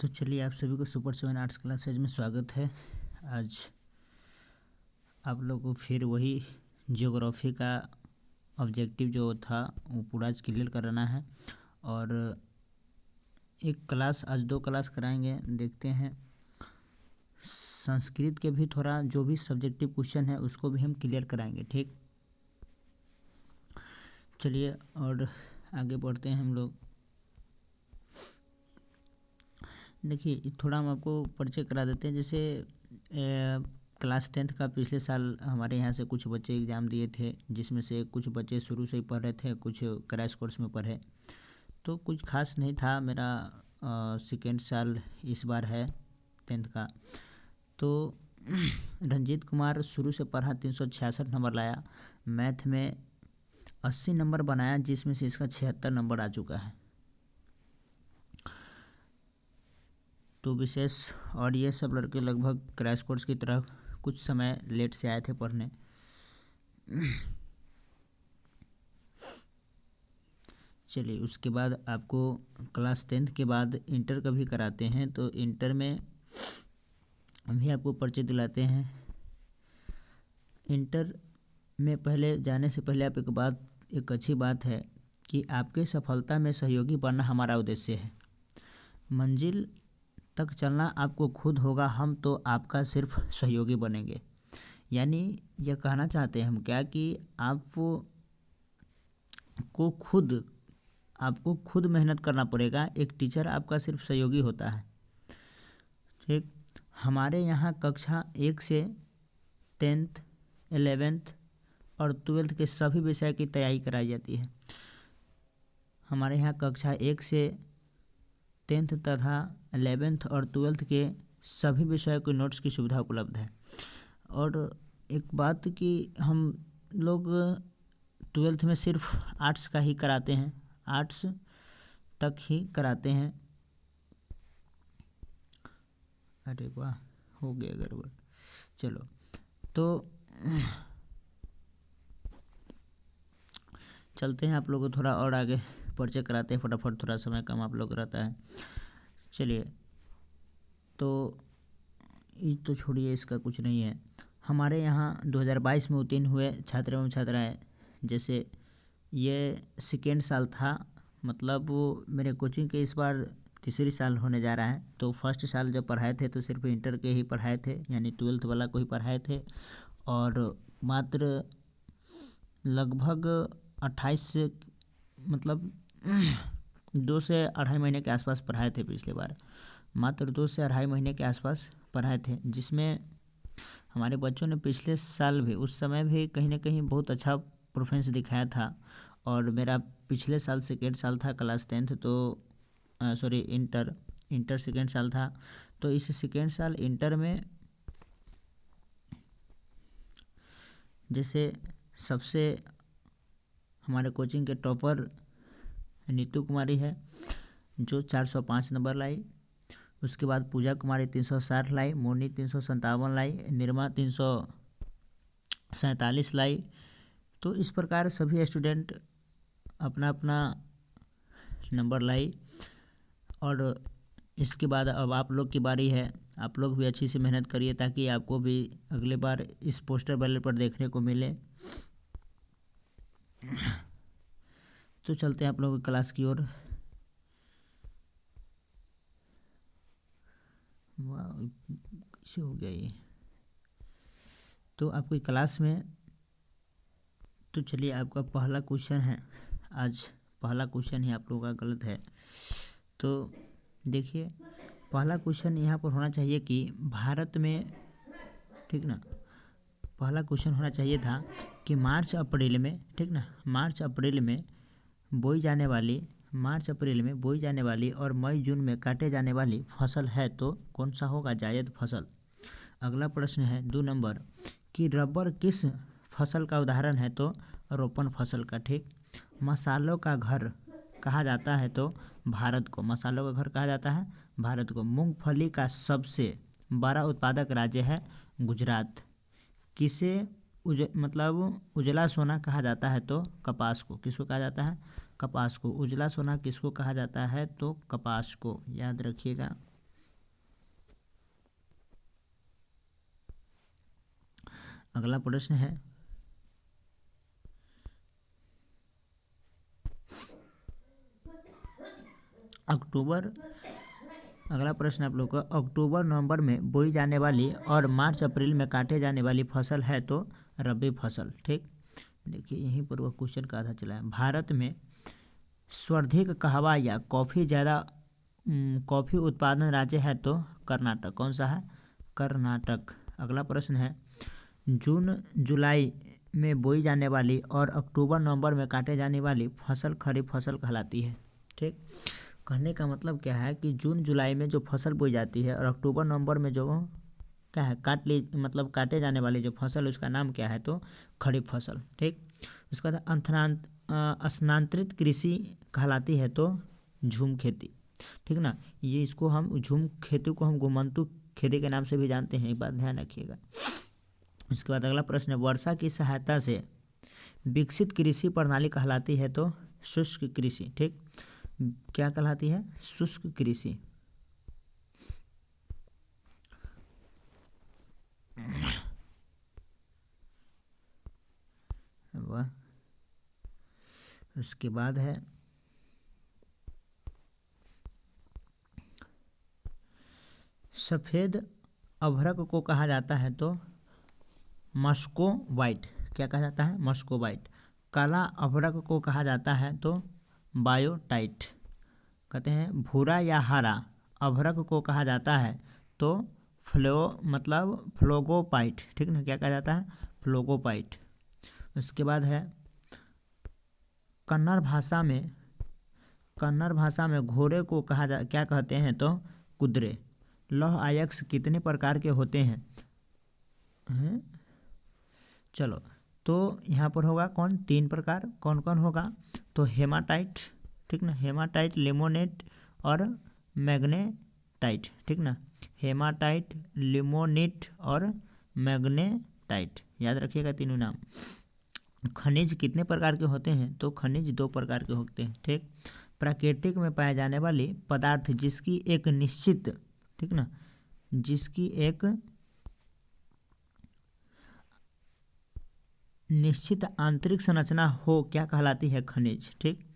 तो चलिए आप सभी को सुपर 7 आर्ट्स क्लासेज में स्वागत है। आज आप लोग को फिर वही ज्योग्राफी का ऑब्जेक्टिव जो था वो पूरा आज क्लियर कराना है और एक क्लास आज 2 क्लास कराएंगे। देखते हैं संस्कृत के भी थोड़ा जो भी सब्जेक्टिव क्वेश्चन है उसको भी हम क्लियर कराएंगे। ठीक, चलिए और आगे बढ़ते हैं हम लोग। देखिए थोड़ा हम आपको परिचय करा देते हैं। जैसे क्लास 10th का पिछले साल हमारे यहाँ से कुछ बच्चे एग्ज़ाम दिए थे, जिसमें से कुछ बच्चे शुरू से ही पढ़ रहे थे, कुछ क्रैश कोर्स में पढ़े, तो कुछ खास नहीं था। मेरा सेकेंड साल इस बार है 10th का। तो रंजीत कुमार शुरू से पढ़ा, 366 नंबर लाया, मैथ में 80 नंबर बनाया, जिसमें से इसका 76 नंबर आ चुका है। तो विशेष और ये सब लड़के लगभग क्रैश कोर्स की तरह कुछ समय लेट से आए थे पढ़ने। चलिए उसके बाद आपको क्लास 10th के बाद इंटर का भी कराते हैं, तो इंटर में भी आपको परिचय दिलाते हैं। इंटर में पहले जाने से पहले आप एक अच्छी बात है कि आपके सफलता में सहयोगी बनना हमारा उद्देश्य है। मंजिल तक चलना आपको खुद होगा, हम तो आपका सिर्फ सहयोगी बनेंगे। यानी यह कहना चाहते हैं हम क्या कि आपको खुद मेहनत करना पड़ेगा। एक टीचर आपका सिर्फ सहयोगी होता है। ठीक, हमारे यहाँ कक्षा 1 से 10th 11th और 12th के सभी विषय की तैयारी कराई जाती है। हमारे यहाँ कक्षा 1 से 10th तथा 11th और 12th के सभी विषयों के नोट्स की सुविधा उपलब्ध है। और एक बात कि हम लोग 12th में सिर्फ आर्ट्स का ही कराते हैं, आर्ट्स तक ही कराते हैं। अरे वाह, हो गया गड़बड़। चलो तो चलते हैं, आप लोगों को थोड़ा और आगे परिचय कराते हैं फटाफट, थोड़ा समय कम आप लोग रहता है। चलिए तो ये तो छोड़िए, इसका कुछ नहीं है। हमारे यहाँ 2022 में उत्तीर्ण हुए छात्र एवं छात्राएँ, जैसे ये सेकेंड साल था, मतलब वो मेरे कोचिंग के इस बार तीसरी साल होने जा रहा है। तो फर्स्ट साल जब पढ़ाए थे तो सिर्फ इंटर के ही पढ़ाए थे, यानी 12th वाला को ही पढ़ाए थे, और मात्र लगभग 28 मतलब 2 से 2.5 महीने के आसपास पढ़ाए थे। पिछले बार मात्र 2 से 2.5 महीने के आसपास पढ़ाए थे, जिसमें हमारे बच्चों ने पिछले साल भी उस समय भी कहीं ना कहीं बहुत अच्छा परफॉर्मेंस दिखाया था। और मेरा पिछले साल सेकेंड साल था क्लास 10th, तो सॉरी इंटर सेकेंड साल था। तो इस सेकेंड साल इंटर में जैसे सबसे हमारे कोचिंग के टॉपर नीतू कुमारी है, जो 405 नंबर लाई। उसके बाद पूजा कुमारी 360 लाई, मोनी 357 लाई, निर्मा 347 लाई। तो इस प्रकार सभी स्टूडेंट अपना अपना नंबर लाई। और इसके बाद अब आप लोग की बारी है। आप लोग भी अच्छी से मेहनत करिए ताकि आपको भी अगले बार इस पोस्टर बैलेट पर देखने को मिले। तो चलते हैं आप लोगों की क्लास की ओर। वाह, कैसे हो गया ये। तो आपकी क्लास में, तो चलिए आपका पहला क्वेश्चन है आज। पहला क्वेश्चन ही आप लोगों का गलत है। तो देखिए पहला क्वेश्चन यहाँ पर होना चाहिए कि भारत में, ठीक ना, पहला क्वेश्चन होना चाहिए था कि मार्च अप्रैल में, ठीक ना, मार्च अप्रैल में बोई जाने वाली और मई जून में काटे जाने वाली फसल है तो कौन सा होगा जायद फसल। अगला प्रश्न है 2 नंबर कि रबर किस फसल का उदाहरण है तो रोपण फसल का। ठीक, मसालों का घर कहा जाता है तो भारत को, मसालों का घर कहा जाता है भारत को। मूंगफली का सबसे बड़ा उत्पादक राज्य है गुजरात। किसे मतलब उजला सोना कहा जाता है तो कपास को। किसको कहा जाता है? कपास को। उजला सोना किसको कहा जाता है तो कपास को, याद रखिएगा। अगला प्रश्न है अक्टूबर। अगला प्रश्न आप लोग का, अक्टूबर नवंबर में बोई जाने वाली और मार्च अप्रैल में काटे जाने वाली फसल है तो रबी फसल। ठीक, देखिए यहीं पर वह क्वेश्चन का आधा चला है। भारत में सर्वाधिक कहवा या कॉफ़ी कॉफ़ी उत्पादन राज्य है तो कर्नाटक। कौन सा है? कर्नाटक। अगला प्रश्न है, जून जुलाई में बोई जाने वाली और अक्टूबर नवंबर में काटे जाने वाली फसल खरीफ फसल कहलाती है। ठीक, कहने का मतलब क्या है कि जून जुलाई में जो फसल बोई जाती है और अक्टूबर नवंबर में जो क्या है मतलब काटे जाने वाली जो फसल उसका नाम क्या है तो खरीफ फसल। ठीक, उसके बाद स्थानांतरित कृषि कहलाती है तो झूम खेती। ठीक ना, ये इसको हम झूम खेती को हम घुमंतु खेती के नाम से भी जानते हैं, एक बात ध्यान रखिएगा। इसके बाद अगला प्रश्न है, वर्षा की सहायता से विकसित कृषि प्रणाली कहलाती है तो शुष्क कृषि। ठीक, क्या कहलाती है? शुष्क कृषि। वाह। उसके बाद है सफ़ेद अभ्रक को कहा जाता है तो मस्को वाइट। क्या कहा जाता है? मस्को वाइट। काला अभ्रक को कहा जाता है तो बायोटाइट। कहते हैं भूरा या हरा अभ्रक को कहा जाता है तो फ्लोगोपाइट। ठीक ना, क्या कहा जाता है? फ्लोगोपाइट। उसके बाद है कन्नड़ भाषा में घोड़े को क्या कहते हैं तो कुदरे। लौह अयस्क कितने प्रकार के होते हैं? चलो, तो यहाँ पर होगा कौन? 3 प्रकार। कौन कौन होगा? तो हेमाटाइट। ठीक ना, हेमाटाइट, लिमोनेट और मैग्नेटाइट। ठीक ना, हेमाटाइट, लिमोनेट और मैग्नेटाइट, याद रखिएगा तीनों नाम। खनिज कितने प्रकार के होते हैं? तो खनिज 2 प्रकार के होते हैं। ठीक, प्राकृतिक में पाए जाने वाली पदार्थ जिसकी एक निश्चित, ठीक ना, जिसकी एक निश्चित आंतरिक संरचना हो, क्या कहलाती है? खनिज। ठीक,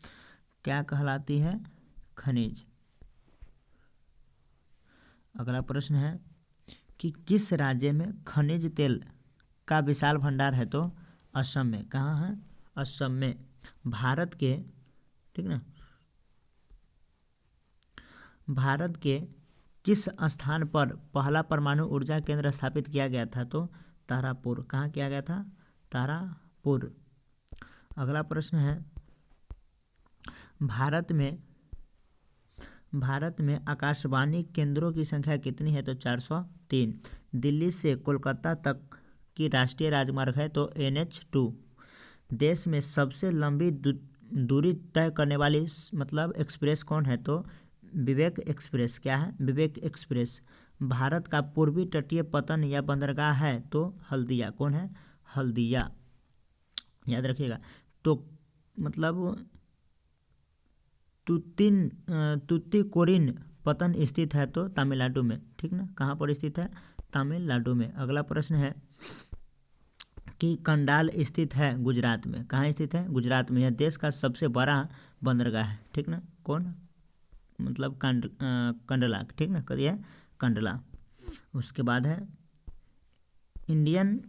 क्या कहलाती है? खनिज। अगला प्रश्न है कि किस राज्य में खनिज तेल का विशाल भंडार है तो असम में। कहाँ है? असम में। भारत के, ठीक ना, भारत के किस स्थान पर पहला परमाणु ऊर्जा केंद्र स्थापित किया गया था तो तारापुर। कहाँ किया गया था? तारापुर। अगला प्रश्न है, भारत में आकाशवाणी केंद्रों की संख्या कितनी है तो 403। दिल्ली से कोलकाता तक की राष्ट्रीय राजमार्ग है तो NH2। देश में सबसे लंबी दूरी तय करने वाली मतलब एक्सप्रेस कौन है तो विवेक एक्सप्रेस। क्या है? विवेक एक्सप्रेस। भारत का पूर्वी तटीय पतन या बंदरगाह है तो हल्दिया। कौन है? हल्दिया, याद रखिएगा। तो मतलब तुतिकोरिन पतन स्थित है तो तमिलनाडु में। ठीक ना, कहाँ पर स्थित है? तमिलनाडु में। अगला प्रश्न है कि कंडाल स्थित है गुजरात में। कहाँ स्थित है? गुजरात में। यह देश का सबसे बड़ा बंदरगाह है। ठीक ना, कौन? मतलब कंडला। ठीक ना, करिए कंडला। उसके बाद है इंडियन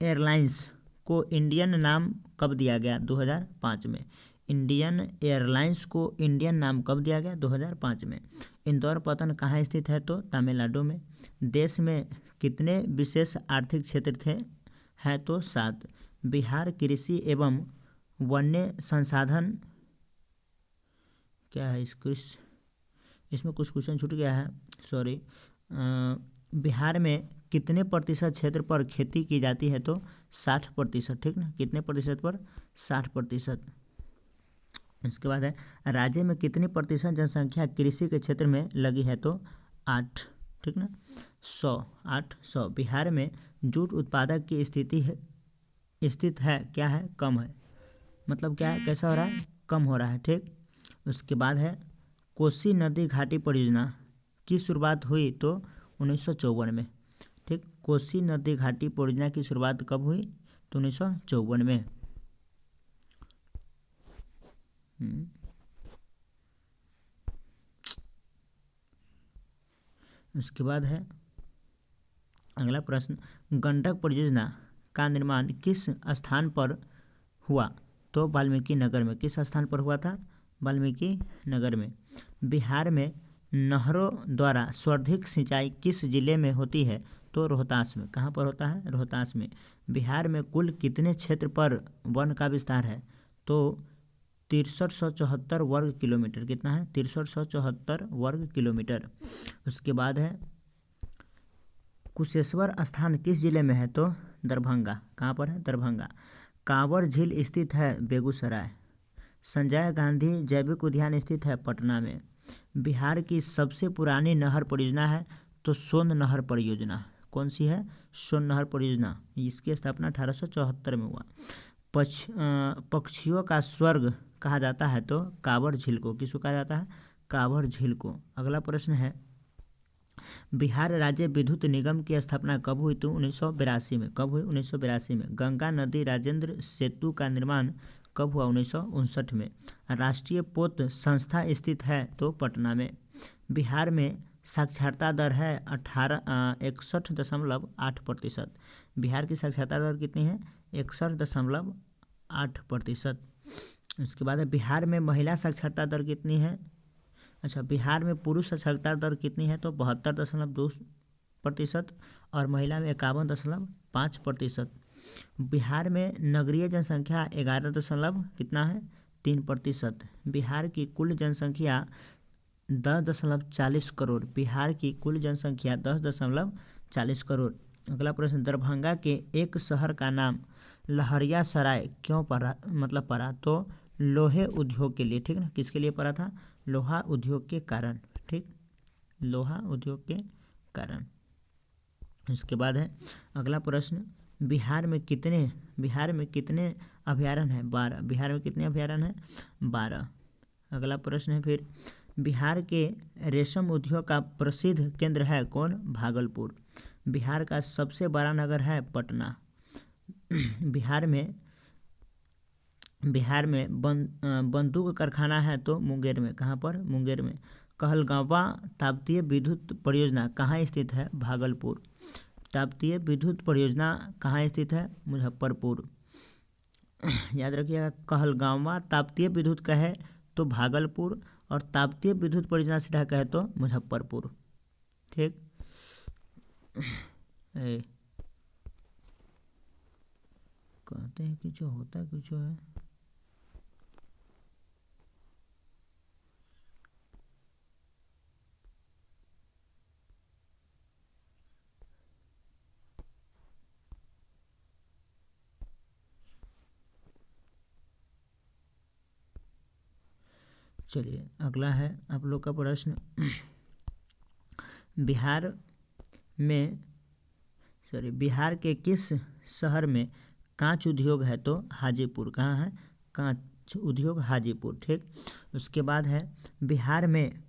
एयरलाइंस को इंडियन नाम कब दिया गया? 2005 में। इंडियन एयरलाइंस को इंडियन नाम कब दिया गया? 2005 में। इंदौर पतन कहाँ स्थित है तो तमिलनाडु में। देश में कितने विशेष आर्थिक क्षेत्र थे? हैं तो 7। बिहार कृषि एवं वन्य संसाधन, क्या है इसमें कुछ क्वेश्चन छूट गया है, सॉरी। बिहार में कितने प्रतिशत क्षेत्र पर खेती की जाती है तो 60%। ठीक ना, कितने प्रतिशत पर? 60%। इसके बाद है राज्य में कितनी प्रतिशत जनसंख्या कृषि के क्षेत्र में लगी है तो 8। ठीक ना, 100। बिहार में जूट उत्पादक की स्थित है, क्या है? कम है। मतलब क्या है? कैसा हो रहा है? कम हो रहा है। ठीक, उसके बाद है कोसी नदी घाटी परियोजना की शुरुआत हुई तो 1954 में। ठीक। कोसी नदी घाटी परियोजना की शुरुआत कब हुई? तो 1954 में। उसके बाद है अगला प्रश्न, गंडक परियोजना का निर्माण किस स्थान पर हुआ? तो वाल्मीकि नगर में। किस स्थान पर हुआ था? वाल्मीकि नगर में। बिहार में नहरों द्वारा सर्वाधिक सिंचाई किस जिले में होती है? तो रोहतास में। कहाँ पर होता है? रोहतास में। बिहार में कुल कितने क्षेत्र पर वन का विस्तार है? तो 6374 वर्ग किलोमीटर। कितना है? 6374 वर्ग किलोमीटर। उसके बाद है कुशेश्वर स्थान किस जिले में है? तो दरभंगा। कहाँ पर है? दरभंगा। कांवर झील स्थित है बेगूसराय। संजय गांधी जैविक उद्यान स्थित है पटना में। बिहार की सबसे पुरानी नहर परियोजना है? तो सोन नहर परियोजना। कौन सी है? सोन नहर परियोजना। इसकी स्थापना 1874 में हुआ। पक्षियों का स्वर्ग कहा जाता है? तो कांवर झील को। किसको कहा जाता है? कांवर झील को। अगला प्रश्न है बिहार राज्य विद्युत निगम की स्थापना कब हुई? तो 1982 में। कब हुई? 1982 में। गंगा नदी राजेंद्र सेतु का निर्माण कब हुआ? 1959 में। राष्ट्रीय पोत संस्था स्थित है? तो पटना में। बिहार में साक्षरता दर है 61.8%। बिहार की साक्षरता दर कितनी है? 61.8%। उसके बाद है बिहार में महिला साक्षरता दर कितनी है? अच्छा, बिहार में पुरुष साक्षरता दर कितनी है? तो 72.2% और महिला में 51.5%। बिहार में नगरीय जनसंख्या 11 दशमलव कितना है? 3%। बिहार की कुल जनसंख्या 10.40 करोड़। बिहार की कुल जनसंख्या 10.40 करोड़। अगला प्रश्न, दरभंगा के एक शहर का नाम लहरियासराय क्यों पड़ा? तो लोहे उद्योग के लिए। ठीक ना? किसके लिए पड़ा था? लोहा उद्योग के कारण। ठीक, लोहा उद्योग के कारण। उसके बाद है अगला प्रश्न, बिहार में कितने अभयारण्य हैं? 12। बिहार में कितने अभयारण्य हैं? 12। अगला प्रश्न है फिर, बिहार के रेशम उद्योग का प्रसिद्ध केंद्र है कौन? भागलपुर। बिहार का सबसे बड़ा नगर है पटना। बिहार में बंदूक कारखाना है? तो मुंगेर में। कहाँ पर? मुंगेर में। कहलगांवा तापतीय विद्युत परियोजना कहाँ स्थित है? भागलपुर। तापतीय विद्युत परियोजना कहाँ स्थित है? मुजफ्फरपुर। याद रखिएगा, कहलगांवा तापतीय विद्युत कहे तो भागलपुर और तापतीय विद्युत परियोजना सीधा कहे तो मुजफ्फरपुर। ठीक। कहते हैं कि जो होता कुछ है। चलिए अगला है आप लोग का प्रश्न, बिहार के किस शहर में कांच उद्योग है? तो हाजीपुर। कहाँ है? कांच उद्योग हाजीपुर। ठीक। उसके बाद है बिहार में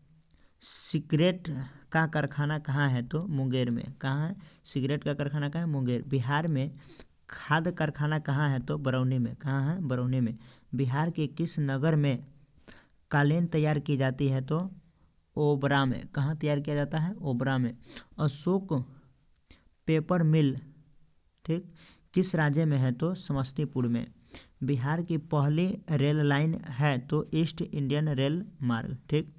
सिगरेट का कारखाना कहाँ है? तो मुंगेर में। कहाँ है? सिगरेट का कारखाना कहाँ है? मुंगेर। बिहार में खाद कारखाना कहाँ है? तो बरौनी में। कहाँ है? बरौनी में। बिहार के किस नगर में कालीन तैयार की जाती है? तो ओबरा में। कहाँ तैयार किया जाता है? ओबरा में। अशोक पेपर मिल, ठीक, किस राज्य में है? तो समस्तीपुर में। बिहार की पहली रेल लाइन है? तो ईस्ट इंडियन रेल मार्ग। ठीक।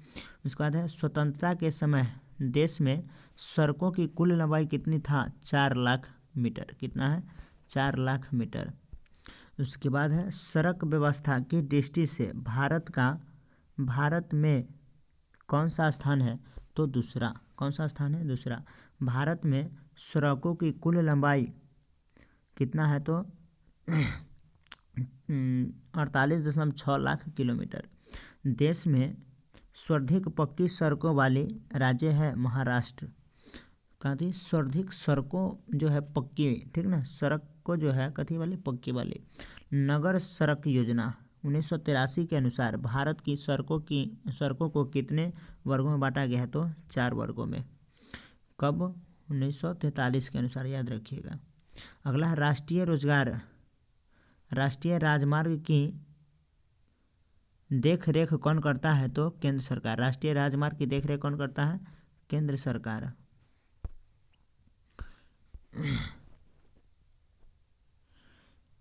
उसके बाद है स्वतंत्रता के समय देश में सड़कों की कुल लंबाई कितनी था? 4 लाख मीटर। कितना है? 4 लाख मीटर। उसके बाद है सड़क व्यवस्था की दृष्टि से भारत में कौन सा स्थान है? तो दूसरा। कौन सा स्थान है? दूसरा। भारत में सड़कों की कुल लंबाई कितना है? तो 48.6 लाख किलोमीटर। देश में सर्वाधिक पक्की सड़कों वाली राज्य है महाराष्ट्र। कहाँ थी? सर्वाधिक सड़कों जो है पक्की, ठीक ना, सड़क को जो है कथी वाली? पक्की वाली। नगर सड़क योजना 1983 के अनुसार भारत की सड़कों को कितने वर्गों में बांटा गया है? तो 4 वर्गों में। कब 1943 के अनुसार, याद रखिएगा। अगला है राष्ट्रीय राजमार्ग की देख रेख कौन करता है? तो केंद्र सरकार। राष्ट्रीय राजमार्ग की देख रेख कौन करता है? केंद्र सरकार।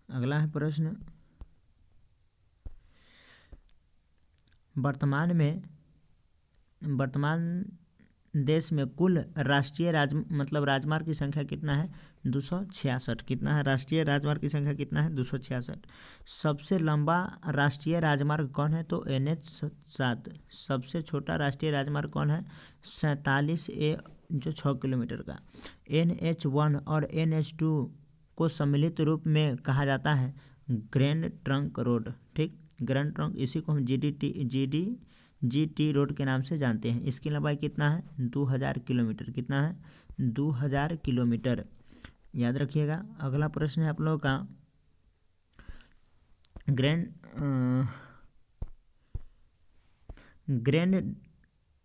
अगला है प्रश्न, वर्तमान देश में कुल राष्ट्रीय राजमार्ग की संख्या कितना है? 266। कितना है? राष्ट्रीय राजमार्ग की संख्या कितना है? 266। सबसे लंबा राष्ट्रीय राजमार्ग कौन है? तो NH7। सबसे छोटा राष्ट्रीय राजमार्ग कौन है? 47A, जो 6 किलोमीटर का। NH1 और NH2 को सम्मिलित रूप में कहा जाता है ग्रैंड ट्रंक रोड। ठीक, ग्रैंड ट्रंक, इसी को हम GT रोड के नाम से जानते हैं। इसकी लंबाई कितना है? 2000 किलोमीटर। कितना है? 2000 किलोमीटर, याद रखिएगा। अगला प्रश्न है आप लोगों का, ग्रैंड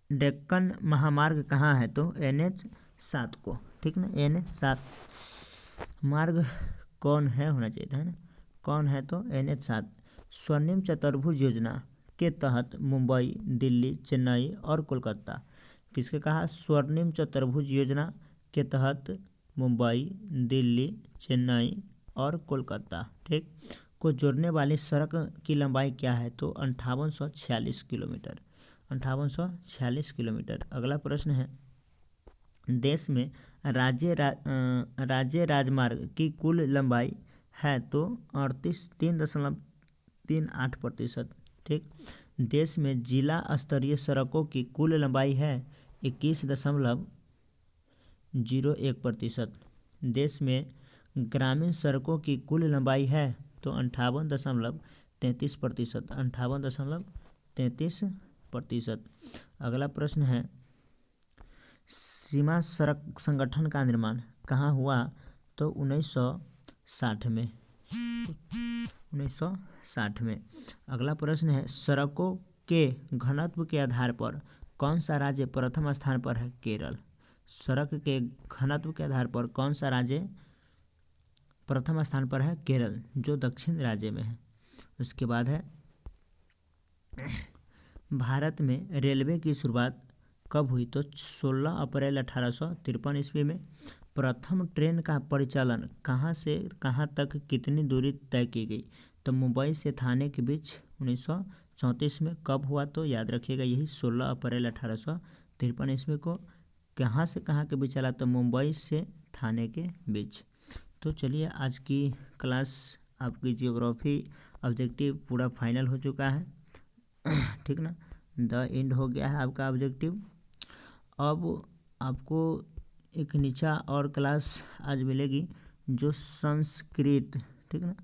डेक्कन महामार्ग कहाँ है? तो NH7 को। ठीक ना, NH7 मार्ग कौन है, होना चाहिए था, है ना, कौन है? तो NH7 स्वर्णिम चतुर्भुज योजना के तहत मुंबई, दिल्ली, चेन्नई और कोलकाता, किसके कहा? स्वर्णिम चतुर्भुज योजना के तहत मुंबई, दिल्ली, चेन्नई और कोलकाता, ठीक, को जोड़ने वाली सड़क की लंबाई क्या है? तो 5846 किलोमीटर। 5846 किलोमीटर। अगला प्रश्न है, देश में राज्य राजमार्ग की कुल लंबाई है? तो 3.38%। ठीक, देश में जिला स्तरीय सड़कों की कुल लंबाई है 21.01%। देश में ग्रामीण सड़कों की कुल लंबाई है? तो 58.33%। 58.33%। अगला प्रश्न है, सीमा सड़क संगठन का निर्माण कहाँ हुआ? तो 1960 में। 1960 में। अगला प्रश्न है, सड़कों के घनत्व के आधार पर कौन सा राज्य प्रथम स्थान पर है? केरल। सड़क के घनत्व के आधार पर कौन सा राज्य प्रथम स्थान पर है? केरल, जो दक्षिण राज्य में है। उसके बाद है, भारत में रेलवे की शुरुआत कब हुई? तो 16 अप्रैल 1853 ईस्वी में। प्रथम ट्रेन का परिचालन कहाँ से कहाँ तक कितनी दूरी तय की गई? तो मुंबई से थाने के बीच 1934 में। कब हुआ? तो याद रखिएगा, यही 16 अप्रैल 1853 ईस्वी को। कहाँ से कहाँ के बीच चला? तो मुंबई से थाने के बीच। तो चलिए, आज की क्लास आपकी जियोग्राफी ऑब्जेक्टिव पूरा फाइनल हो चुका है। ठीक ना, द एंड हो गया है आपका ऑब्जेक्टिव। अब आपको एक नीचा और क्लास आज मिलेगी, जो संस्कृत, ठीक ना,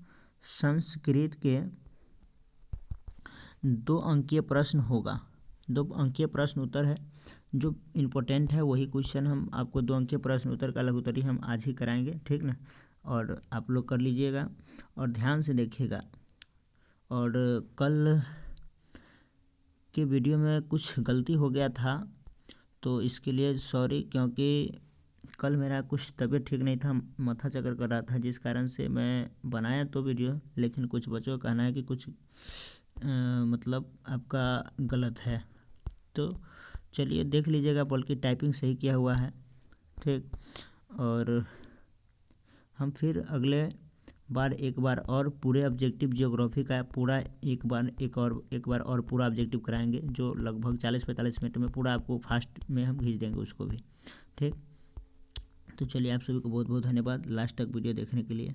संस्कृत के 2 अंकीय प्रश्न होगा। 2 अंकीय प्रश्न उत्तर है, जो इम्पोर्टेंट है वही क्वेश्चन हम आपको 2 अंकीय प्रश्न उत्तर का लघु उत्तरी हम आज ही कराएंगे। ठीक ना, और आप लोग कर लीजिएगा और ध्यान से देखिएगा। और कल के वीडियो में कुछ गलती हो गया था, तो इसके लिए सॉरी, क्योंकि कल मेरा कुछ तबीयत ठीक नहीं था, माथा चक्कर कर रहा था, जिस कारण से मैं बनाया तो वीडियो, लेकिन कुछ बच्चों का कहना है कि कुछ मतलब आपका गलत है। तो चलिए देख लीजिएगा, बल्कि टाइपिंग सही किया हुआ है। ठीक, और हम फिर अगले बार एक बार और पूरे ऑब्जेक्टिव ज्योग्राफी का पूरा एक बार और पूरा ऑब्जेक्टिव कराएंगे, जो लगभग 40-45 मिनट में पूरा आपको फास्ट में हम खींच देंगे उसको भी। ठीक, तो चलिए, आप सभी को बहुत बहुत धन्यवाद लास्ट तक वीडियो देखने के लिए।